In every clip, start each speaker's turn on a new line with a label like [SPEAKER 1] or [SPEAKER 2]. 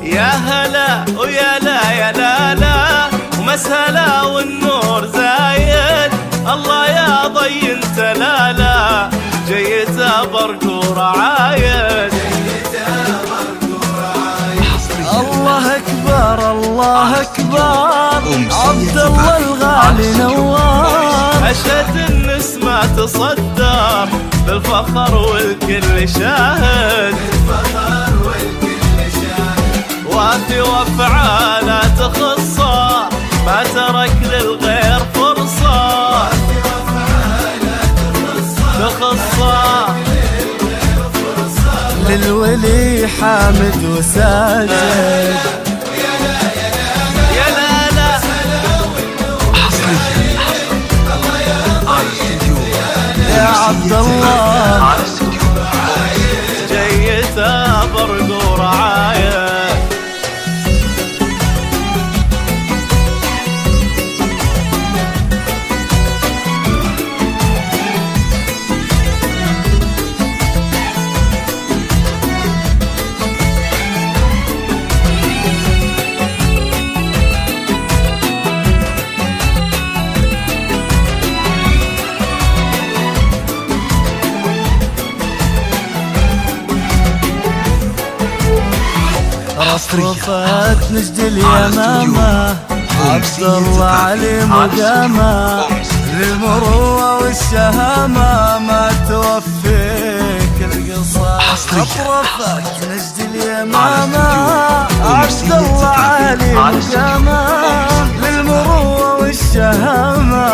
[SPEAKER 1] يا هلا ويا لا يا لا لا ومسهلا والنور زايد. الله يا ضي انت لا لا جيت برق ورعايد. الله اكبر الله اكبر عبد الله الغالي نوار. اشهد النسمة تصدر بالفخر والكل شاهد. وافي وافعاله تخصه ما ترك للغير فرصه. تخصه للولي حامد وساجد. يا لا لا يا عبد الله جيت برق ورعايه. رفرفت نجد اليمامة عبد الله علي مقامة. للمروة والشهامة ما توفيك القصة. رفرفت نجد اليمامة عبد الله علي مقامة. للمروة والشهامة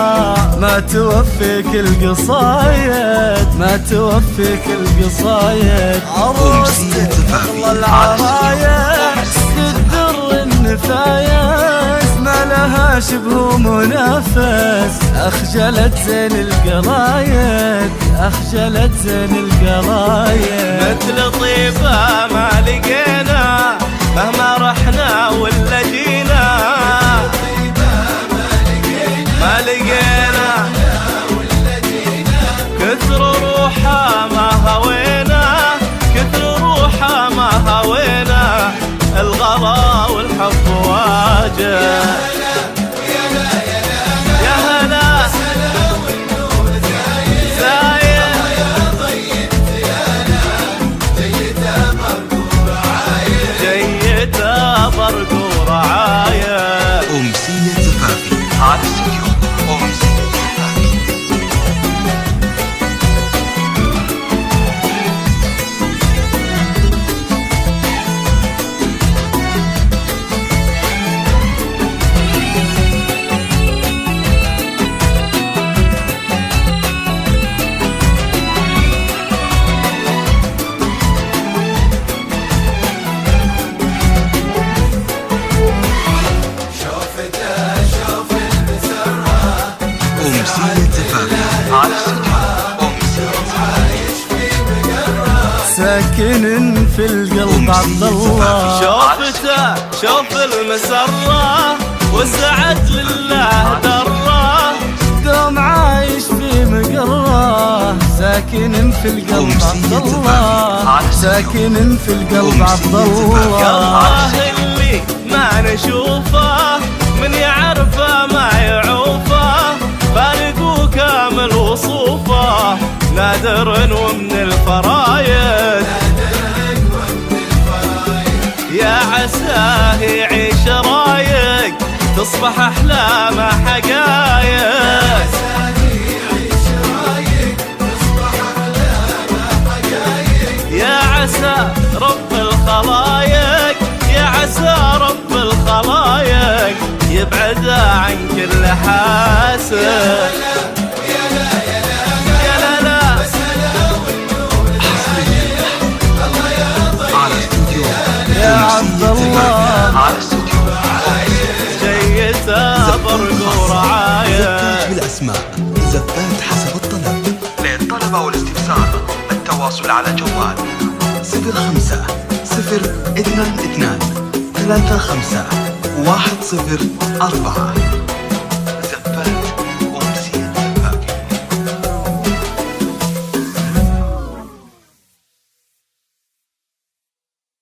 [SPEAKER 1] ما توفيك القصايد. ما توفيك القصايد. عروستك الله العرايد تدر النفايس ما لها شبه منافس. اخجلت زين القرايد. اخجلت زين القرايد. مثل طيبة ما لقينا مهما رحنا ولا جينا. ما لقينا كثر روحها ما هوينا. كثر روحها ما هوينا. الغلا والحب واجه. يا هلا زايد جيت برق ورعايه.
[SPEAKER 2] أمسية ثقافي على استوديو أمسية ثقافي.
[SPEAKER 1] ساكن في القلب عبد الله. شوفته شوف المسرة والسعد لله دره. دوم عايش في مقره. ساكن في القلب عبد الله. ساكن في القلب عبد الله. الله اللي ما نشوفه من يعرفه ما يعوفه. فارق وكامل وصوفه نادر ومن الفرايد. يا عساه يعيش رايق تصبح احلامه حقايق. يا عسى رب الخلايق. يا عسى رب الخلايق يبعد عن كل حاسد. يا عبد الله
[SPEAKER 2] للطلب والاستفسار التواصل على جوال 05 022 35 104.